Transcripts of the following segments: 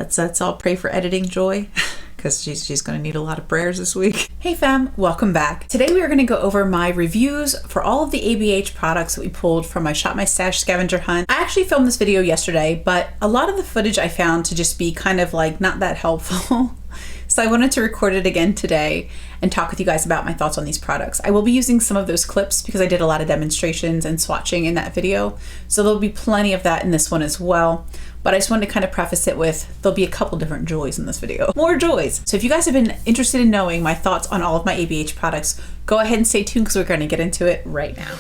Let's all pray for editing Joy, because she's going to need a lot of prayers this week. Hey fam, welcome back. Today we are going to go over my reviews for all of the ABH products that we pulled from my Shop My Stash scavenger hunt. I actually filmed this video yesterday, but a lot of the footage I found to just be kind of like not that helpful. So I wanted to record it again today and talk with you guys about my thoughts on these products. I will be using some of those clips because I did a lot of demonstrations and swatching in that video. So there'll be plenty of that in this one as well. But I just wanted to kind of preface it with, there'll be a couple different joys in this video. More joys. So if you guys have been interested in knowing my thoughts on all of my ABH products, go ahead and stay tuned because we're going to get into it right now.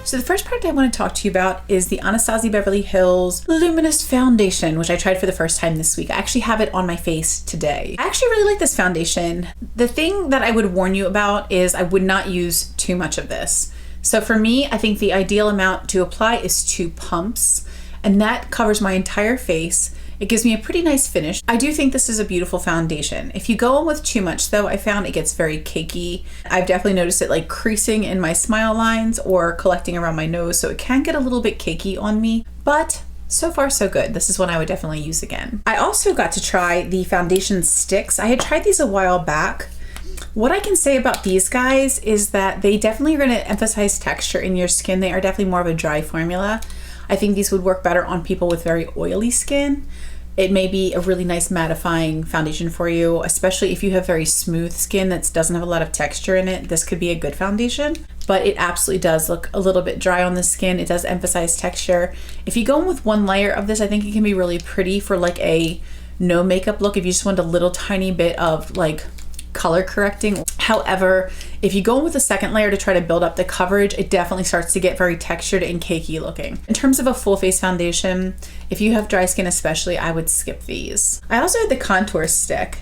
So the first product I want to talk to you about is the Anastasia Beverly Hills Luminous Foundation, which I tried for the first time this week. I actually have it on my face today. I actually really like this foundation. The thing that I would warn you about is I would not use too much of this. So for me, I think the ideal amount to apply is 2 pumps, and that covers my entire face. It gives me a pretty nice finish. I do think this is a beautiful foundation. If you go on with too much though, I found it gets very cakey. I've definitely noticed it like creasing in my smile lines or collecting around my nose, so it can get a little bit cakey on me, but so far so good. This is one I would definitely use again. I also got to try the foundation sticks. I had tried these a while back. What I can say about these guys is that they definitely are going to emphasize texture in your skin. They are definitely more of a dry formula. I think these would work better on people with very oily skin. It may be a really nice mattifying foundation for you, especially if you have very smooth skin that doesn't have a lot of texture in it. This could be a good foundation, but it absolutely does look a little bit dry on the skin. It does emphasize texture. If you go in with one layer of this, I think it can be really pretty for like a no makeup look if you just want a little tiny bit of like color correcting. However, if you go in with a second layer to try to build up the coverage, it definitely starts to get very textured and cakey looking. In terms of a full face foundation, if you have dry skin especially, I would skip these. I also had the contour stick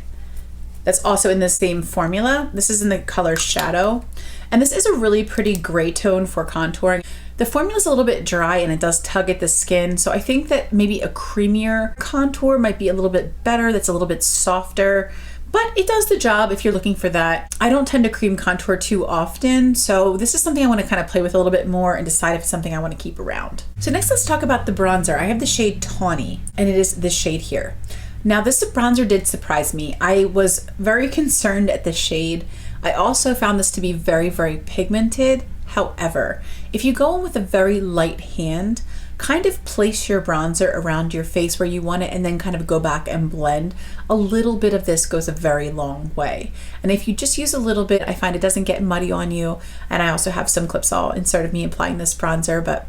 that's also in the same formula. This is in the color Shadow, and this is a really pretty gray tone for contouring. The formula is a little bit dry and it does tug at the skin, so I think that maybe a creamier contour might be a little bit better, that's a little bit softer. But it does the job if you're looking for that. I don't tend to cream contour too often, so this is something I want to kind of play with a little bit more and decide if it's something I want to keep around. So next let's talk about the bronzer. I have the shade Tawny, and it is this shade here. Now this bronzer did surprise me. I was very concerned at the shade. I also found this to be very, very pigmented. However, if you go in with a very light hand, kind of place your bronzer around your face where you want it and then kind of go back and blend. A little bit of this goes a very long way. And if you just use a little bit, I find it doesn't get muddy on you. And I also have some clips all insert of me applying this bronzer, but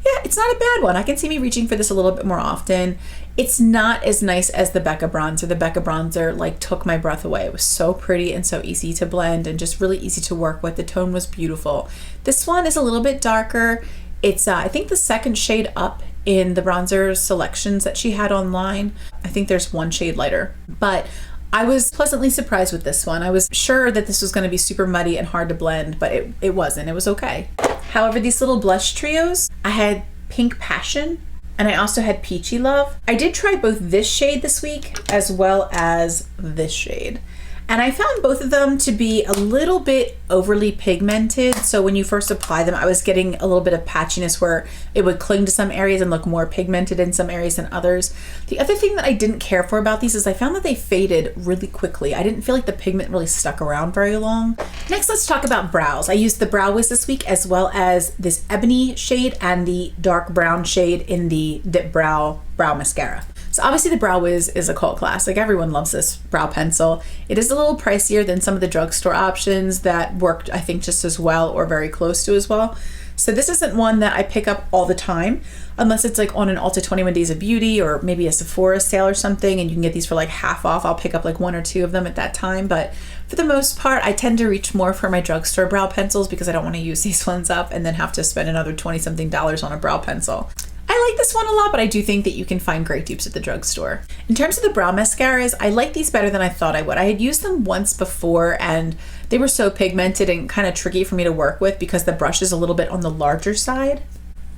yeah, it's not a bad one. I can see me reaching for this a little bit more often. It's not as nice as the Becca bronzer. The Becca bronzer like took my breath away. It was so pretty and so easy to blend and just really easy to work with. The tone was beautiful. This one is a little bit darker. It's I think the second shade up in the bronzer selections that she had online. I think there's one shade lighter, but I was pleasantly surprised with this one. I was sure that this was going to be super muddy and hard to blend, but it wasn't. It was okay. However, these little blush trios, I had Pink Passion and I also had Peachy Love. I did try both this shade this week as well as this shade. And I found both of them to be a little bit overly pigmented. So when you first apply them, I was getting a little bit of patchiness where it would cling to some areas and look more pigmented in some areas than others. The other thing that I didn't care for about these is I found that they faded really quickly. I didn't feel like the pigment really stuck around very long. Next, let's talk about brows. I used the Brow Wiz this week as well as this ebony shade and the dark brown shade in the Dip Brow Mascara. So obviously the Brow Wiz is a cult classic. Everyone loves this brow pencil. It is a little pricier than some of the drugstore options that worked, I think, just as well or very close to as well. So this isn't one that I pick up all the time, unless it's like on an Ulta 21 Days of Beauty or maybe a Sephora sale or something, and you can get these for like half off. I'll pick up like 1 or 2 of them at that time. But for the most part, I tend to reach more for my drugstore brow pencils because I don't want to use these ones up and then have to spend another $20-something on a brow pencil. I like this one a lot, but I do think that you can find great dupes at the drugstore. In terms of the brow mascaras, I like these better than I thought I would. I had used them once before and they were so pigmented and kind of tricky for me to work with because the brush is a little bit on the larger side.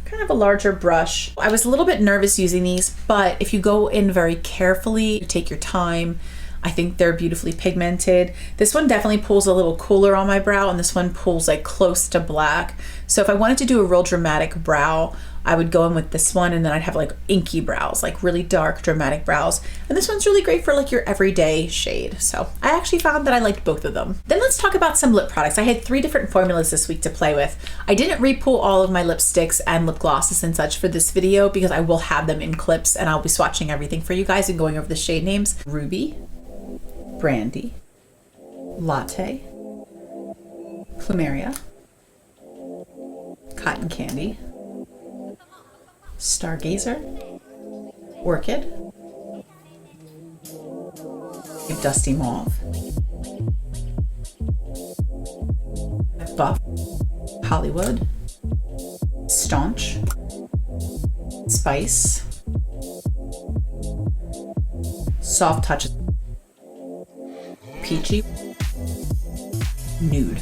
Kind of a larger brush. I was a little bit nervous using these, but if you go in very carefully, you take your time, I think they're beautifully pigmented. This one definitely pulls a little cooler on my brow, and this one pulls like close to black. So if I wanted to do a real dramatic brow, I would go in with this one, and then I'd have like inky brows, like really dark dramatic brows. And this one's really great for like your everyday shade. So I actually found that I liked both of them. Then let's talk about some lip products. I had 3 different formulas this week to play with. I didn't repull all of my lipsticks and lip glosses and such for this video because I will have them in clips and I'll be swatching everything for you guys and going over the shade names. Ruby, Brandy, Latte, Plumeria, Cotton Candy, Stargazer, Orchid, Dusty Mauve, Buff, Hollywood, Staunch, Spice, Soft Touch, Peachy, Nude.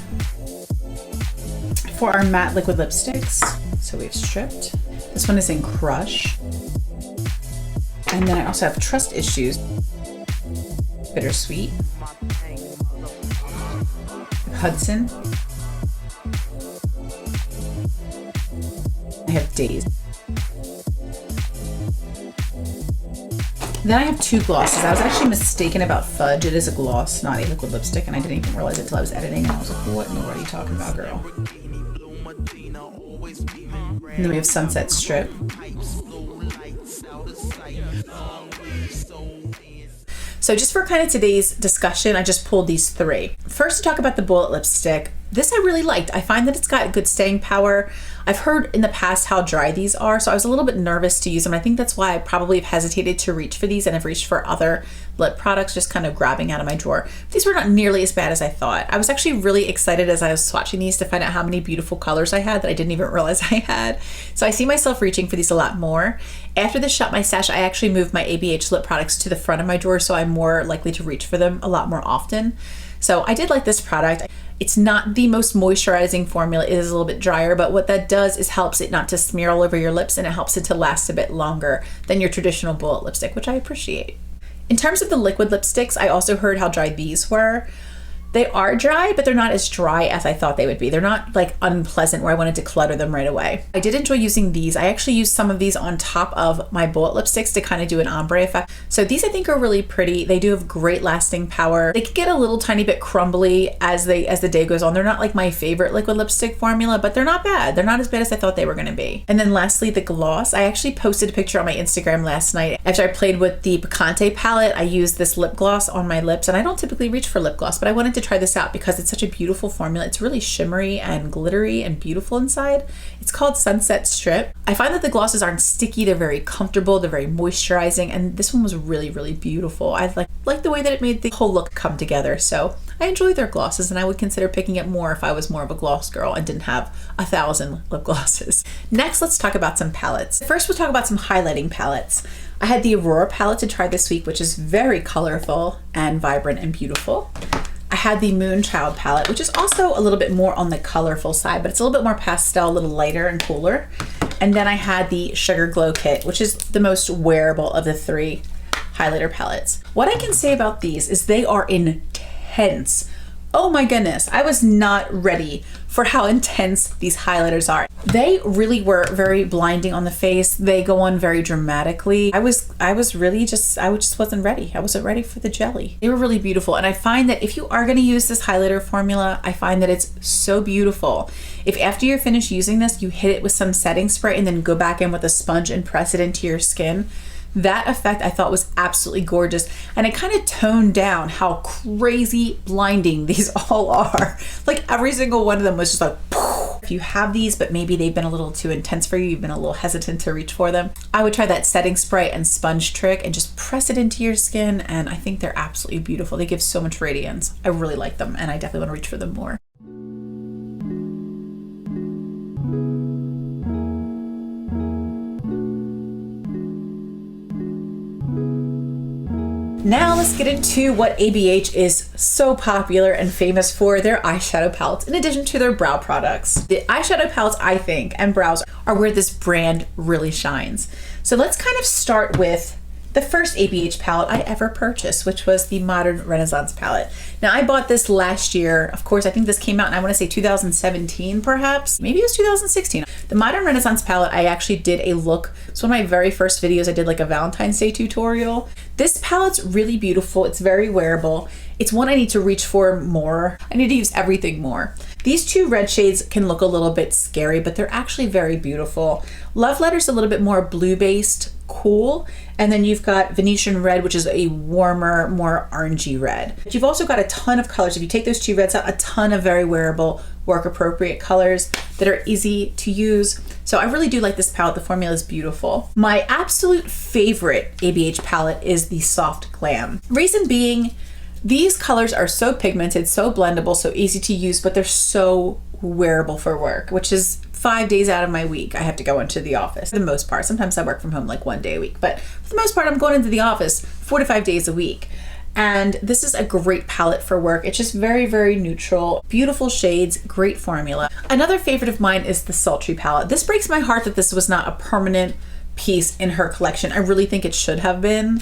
For our matte liquid lipsticks, so we have Stripped. This one is in Crush. And then I also have Trust Issues, Bittersweet, Hudson. I have Days. Then I have 2 glosses. I was actually mistaken about Fudge. It is a gloss, not a liquid lipstick, and I didn't even realize it until I was editing, and I was like, what in the world are you talking about, girl? And then we have Sunset Strip. So just for kind of today's discussion, I just pulled these 3. First, to talk about the bullet lipstick. This I really liked. I find that it's got good staying power. I've heard in the past how dry these are, so I was a little bit nervous to use them. I think that's why I probably have hesitated to reach for these and have reached for other lip products, just kind of grabbing out of my drawer. These were not nearly as bad as I thought. I was actually really excited as I was swatching these to find out how many beautiful colors I had that I didn't even realize I had. So I see myself reaching for these a lot more. After this Shop My Stash, I actually moved my ABH lip products to the front of my drawer, so I'm more likely to reach for them a lot more often. So I did like this product. It's not the most moisturizing formula. It is a little bit drier, but what that does is helps it not to smear all over your lips, and it helps it to last a bit longer than your traditional bullet lipstick, which I appreciate. In terms of the liquid lipsticks, I also heard how dry these were. They are dry, but they're not as dry as I thought they would be. They're not like unpleasant where I wanted to clutter them right away. I did enjoy using these. I actually used some of these on top of my bullet lipsticks to kind of do an ombre effect. So these I think are really pretty. They do have great lasting power. They can get a little tiny bit crumbly as the day goes on. They're not like my favorite liquid lipstick formula, but they're not bad. They're not as bad as I thought they were gonna be. And then lastly, the gloss. I actually posted a picture on my Instagram last night. After I played with the Picante palette, I used this lip gloss on my lips, and I don't typically reach for lip gloss, but I wanted to try this out because it's such a beautiful formula. It's really shimmery and glittery and beautiful inside. It's called Sunset Strip. I find that the glosses aren't sticky. They're very comfortable. They're very moisturizing. And this one was really, really beautiful. I like the way that it made the whole look come together. So I enjoy their glosses, and I would consider picking up more if I was more of a gloss girl and didn't have 1,000 lip glosses. Next, let's talk about some palettes. First, we'll talk about some highlighting palettes. I had the Aurora palette to try this week, which is very colorful and vibrant and beautiful. I had the Moonchild palette, which is also a little bit more on the colorful side, but it's a little bit more pastel, a little lighter and cooler. And then I had the Sugar Glow kit, which is the most wearable of the 3 highlighter palettes. What I can say about these is they are intense. Oh my goodness, I was not ready for how intense these highlighters are. They really were very blinding on the face. They go on very dramatically. I just wasn't ready. I wasn't ready for the jelly. They were really beautiful. And I find that if you are gonna use this highlighter formula, I find that it's so beautiful. If after you're finished using this, you hit it with some setting spray and then go back in with a sponge and press it into your skin, that effect I thought was absolutely gorgeous, and it kind of toned down how crazy blinding these all are. Like every single one of them was just like, poof. If you have these, but maybe they've been a little too intense for you, you've been a little hesitant to reach for them, I would try that setting spray and sponge trick and just press it into your skin, and I think they're absolutely beautiful. They give so much radiance. I really like them, and I definitely want to reach for them more. Now let's get into what ABH is so popular and famous for, their eyeshadow palettes, in addition to their brow products. The eyeshadow palettes, I think, and brows are where this brand really shines. So let's kind of start with the first ABH palette I ever purchased, which was the Modern Renaissance palette. Now I bought this last year. Of course, I think this came out in, I want to say 2017 perhaps, maybe it was 2016. The Modern Renaissance palette, I actually did a look. It's one of my very first videos. I did like a Valentine's Day tutorial. This palette's really beautiful. It's very wearable. It's one I need to reach for more. I need to use everything more. These two red shades can look a little bit scary, but they're actually very beautiful. Love Letter's a little bit more blue-based, cool. And then you've got Venetian Red, which is a warmer, more orangey red. But you've also got a ton of colors. If you take those two reds out, a ton of very wearable, work-appropriate colors that are easy to use. So I really do like this palette. The formula is beautiful. My absolute favorite ABH palette is the Soft Glam. Reason being, these colors are so pigmented, so blendable, so easy to use, but they're so wearable for work, which is 5 days out of my week. I have to go into the office for the most part. Sometimes I work from home like 1 day a week, but for the most part, I'm going into the office 4 to 5 days a week. And this is a great palette for work. It's just very, very neutral, beautiful shades, great formula. Another favorite of mine is the Sultry palette. This breaks my heart that this was not a permanent piece in her collection. I really think it should have been.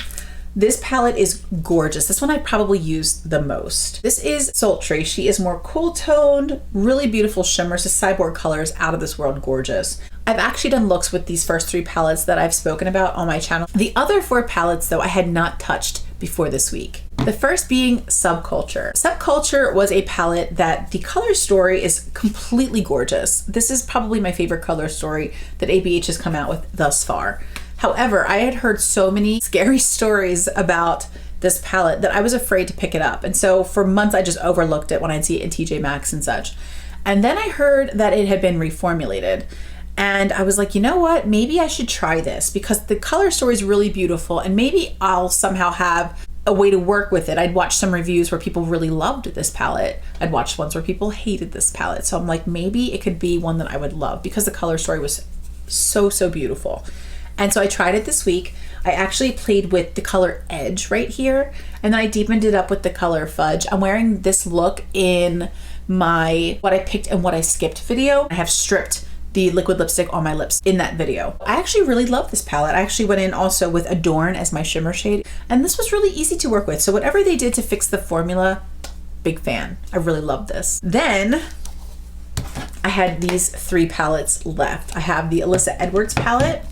This palette is gorgeous. This one I probably use the most. This is Sultry. She is more cool toned, really beautiful shimmers. The cyborg colors, out of this world gorgeous. I've actually done looks with these first 3 palettes that I've spoken about on my channel. The other 4 palettes though I had not touched before this week. The first being Subculture. Subculture was a palette that the color story is completely gorgeous. This is probably my favorite color story that ABH has come out with thus far. However, I had heard so many scary stories about this palette that I was afraid to pick it up. And so for months, I just overlooked it when I'd see it in TJ Maxx and such. And then I heard that it had been reformulated. And I was like, you know what? Maybe I should try this because the color story is really beautiful and maybe I'll somehow have a way to work with it. I'd watched some reviews where people really loved this palette. I'd watched ones where people hated this palette. So I'm like, maybe it could be one that I would love because the color story was so, so beautiful. And so I tried it this week. I actually played with the color Edge right here, and then I deepened it up with the color Fudge. I'm wearing this look in my what I picked and what I skipped video. I have stripped the liquid lipstick on my lips in that video. I actually really love this palette. I actually went in also with Adorn as my shimmer shade, and this was really easy to work with. So whatever they did to fix the formula, big fan. I really love this. Then I had these 3 palettes left. I have the Alyssa Edwards palette.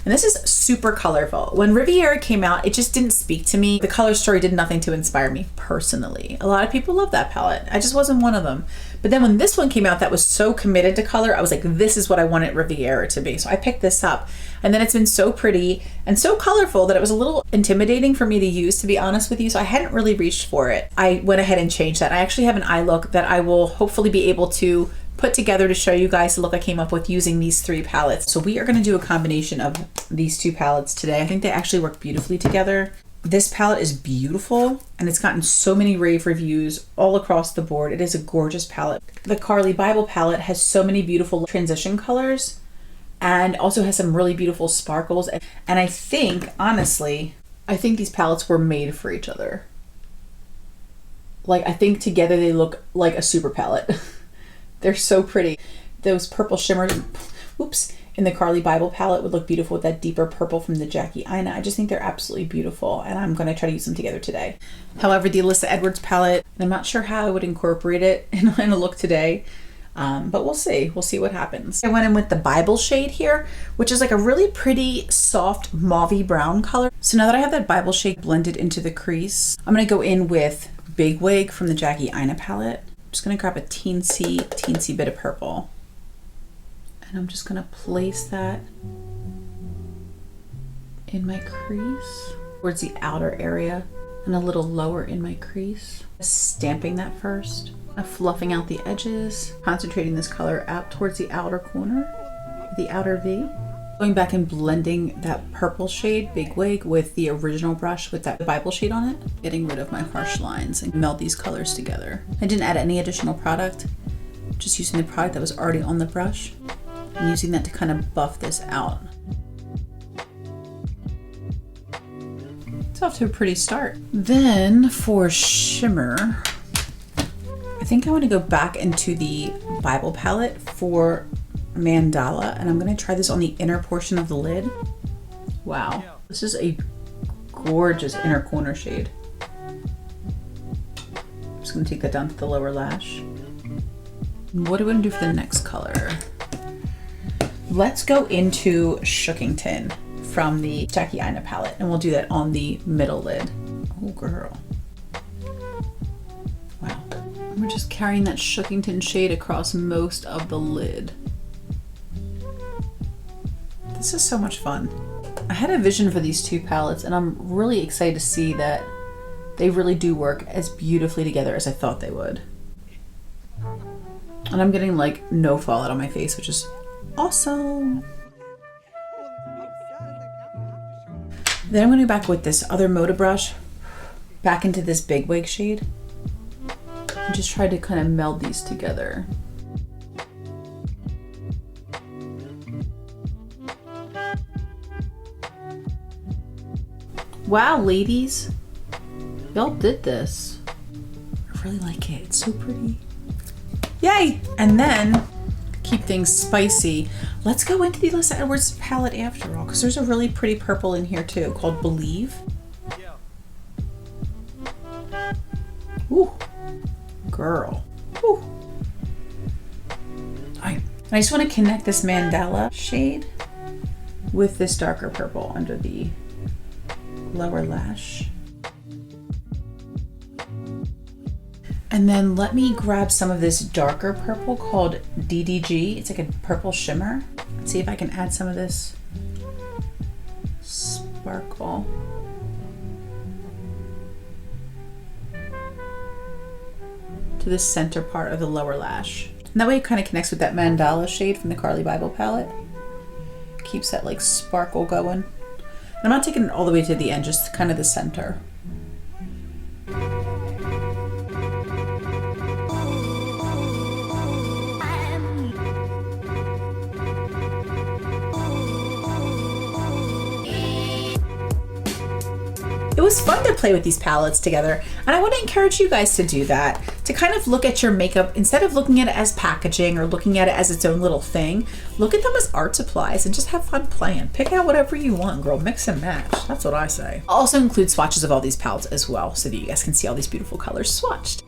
And this is super colorful. When Riviera came out, it just didn't speak to me. The color story did nothing to inspire me personally. A lot of people love that palette. I just wasn't one of them. But then when this one came out that was so committed to color, I was like, this is what I wanted Riviera to be. So I picked this up. And then it's been so pretty and so colorful that it was a little intimidating for me to use, to be honest with you. So I hadn't really reached for it. I went ahead and changed that. I actually have an eye look that I will hopefully be able to put together to show you guys the look I came up with using these 3 palettes. So we are going to do a combination of these 2 palettes today. I think they actually work beautifully together. This palette is beautiful and it's gotten so many rave reviews all across the board. It is a gorgeous palette. The Carly Bible palette has so many beautiful transition colors and also has some really beautiful sparkles. And I think, honestly, I think these palettes were made for each other. Like, I think together they look like a super palette. They're so pretty. Those purple shimmers, oops, in the Carly Bible palette would look beautiful with that deeper purple from the Jackie Ina. I just think they're absolutely beautiful and I'm gonna try to use them together today. However, the Alyssa Edwards palette, I'm not sure how I would incorporate it in a look today, but we'll see. We'll see what happens. I went in with the Bible shade here, which is like a really pretty soft mauvey brown color. So now that I have that Bible shade blended into the crease, I'm gonna go in with Big Wig from the Jackie Ina palette. I'm just gonna grab a teensy bit of purple. And I'm just gonna place that in my crease towards the outer area and a little lower in my crease. Stamping that first, fluffing out the edges, concentrating this color out towards the outer corner, the outer V. Going back and blending that purple shade, Big Wig, with the original brush with that Bible shade on it. Getting rid of my harsh lines and meld these colors together. I didn't add any additional product, just using the product that was already on the brush and using that to kind of buff this out. It's off to a pretty start. Then for shimmer, I think I want to go back into the Bible palette for Mandala, and I'm going to try this on the inner portion of the lid. Wow, this is a gorgeous inner corner shade. I'm just gonna take that down to the lower lash. What do we want to do for the next color? Let's go into Shookington from the Jackie Aina palette, and we'll do that on the middle lid. Oh girl. Wow. We're just carrying that Shookington shade across most of the lid. This is so much fun. I had a vision for these two palettes, and I'm really excited to see that they really do work as beautifully together as I thought they would. And I'm getting like no fallout on my face, which is awesome. Then I'm gonna go back with this other Moda brush back into this Big Wig shade and just try to kind of meld these together. Wow, ladies, y'all did this. I really like it. It's so pretty. Yay! And then keep things spicy. Let's go into the Alyssa Edwards palette after all, because there's a really pretty purple in here too called Believe. Ooh, girl. Ooh. And I just want to connect this Mandala shade with this darker purple under the lower lash. And then let me grab some of this darker purple called DDG. It's like a purple shimmer. Let's see if I can add some of this sparkle. To the center part of the lower lash. And that way it kind of connects with that Mandala shade from the Carly Bible palette. Keeps that like sparkle going. And I'm not taking it all the way to the end, just kind of the center. It was fun to play with these palettes together, and I want to encourage you guys to do that, to kind of look at your makeup instead of looking at it as packaging or looking at it as its own little thing. Look at them as art supplies and just have fun playing. Pick out whatever you want, girl. Mix and match. That's what I say. I'll also include swatches of all these palettes as well so that you guys can see all these beautiful colors swatched.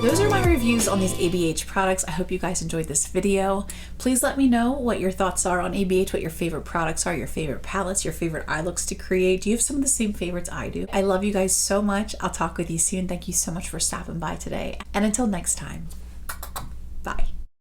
Those are my reviews on these ABH products. I hope you guys enjoyed this video. Please let me know what your thoughts are on ABH, what your favorite products are, your favorite palettes, your favorite eye looks to create. Do you have some of the same favorites I do? I love you guys so much. I'll talk with you soon. Thank you so much for stopping by today. And until next time, bye.